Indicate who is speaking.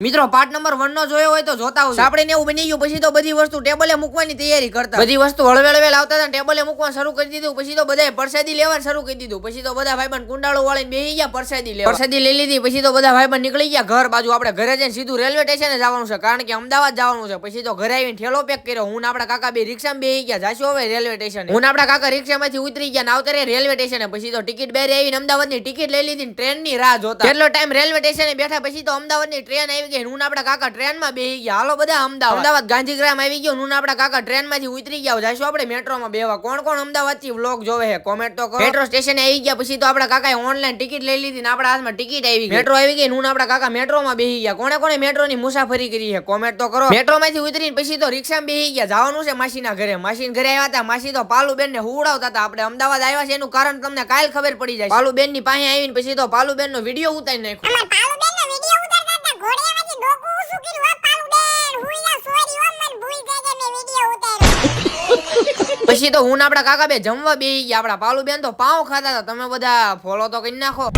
Speaker 1: મિત્રો part number 1 નો જોયો હોય તો જોતા આવજો. આપણે એવું બની ગયું પછી તો બધી વસ્તુ ટેબલે મૂકવાની તૈયારી કરતા. બધી વસ્તુ હળવેળવેલ આવતા હતા ટેબલે મૂકવાનું શરૂ કરી દીધું. પછી તો બધાએ પરસાદી લેવાનું શરૂ કરી દીધું. પછી તો બધા ભાઈબંધ કુંડાળો વાળીને બેહી ગયા પરસાદી લેવા. પરસાદી લઈ લીધી પછી તો બધા ભાઈબંધ નીકળી ગયા ઘર બાજુ. આપણે ઘરે જઈને સીધું રેલવે સ્ટેશને જવાનું છે કારણ કે અમદાવાદ જવાનું છે. પછી તો ઘરે આવીને ઠેલો પેક કર્યો. હું આપણા કાકા બે રિક્ષામાં બેહી ગયા. જાશું હવે રેલવે સ્ટેશને. હું આપણા કાકા રિક્ષામાંથી ઉતરી ગયા ને આવતા રેલવે સ્ટેશને. પછી તો ટિકિટ બેરી આવીને અમદાવાદની ટિકિટ લઈ લીધી. ટ્રેનની રાહ જોતા કેટલો ટાઈમ રેલવે સ્ટેશને બેઠા. પછી તો અમદાવાદની ટ્રેન આવી ગઈ. હું આપણા કાકા ટ્રેન માં બેહી ગયા. હાલો બધા અમદાવાદ ગાંધીગ્રામ આવી ગયો. હું આપણા કાકા ટ્રેન માંથી ઉતરી ગયા. જઈશું આપણે મેટ્રો માં બેહવા. કોણ કોણ અમદાવાદ થી વ્લોગ જોવે છે કોમેન્ટ તો કરો. મેટ્રો સ્ટેશને આવી ગયા પછી તો આપણા કાકાએ ઓનલાઈન ટિકિટ લઈ લીધી ને આપણા હાથમાં ટિકિટ આવી ગઈ. મેટ્રો આવી ગઈ. હું આપણા કાકા મેટ્રો માં બેહી ગયા. કોણે કોણે મેટ્રો ની મુસાફરી કરી છે કોમેન્ટ તો કરો. મેટ્રો માંથી ઉતરીને પછી તો રિક્ષામાં બેહી ગયા. જવાનું છે માસીના ઘરે. માસી ઘરે આવ્યા હતા. માસી તો પાલુબેન ને હુવડાવતા હતા. આપણે અમદાવાદ આવ્યા છે એનું કારણ તમને કાલ ખબર પડી જાય. પાલુબેન ની પાસે આવીને પછી તો પાલુબેન નો વિડીયો ઉતારી નાખ્યો. પછી તો હું આપડા કાકા બે જમવા બેહી ગયા. આપડા પાલુબેન તો પાઉં ખાતા હતા. તમે બધા ફોલો તો કરી નાખો.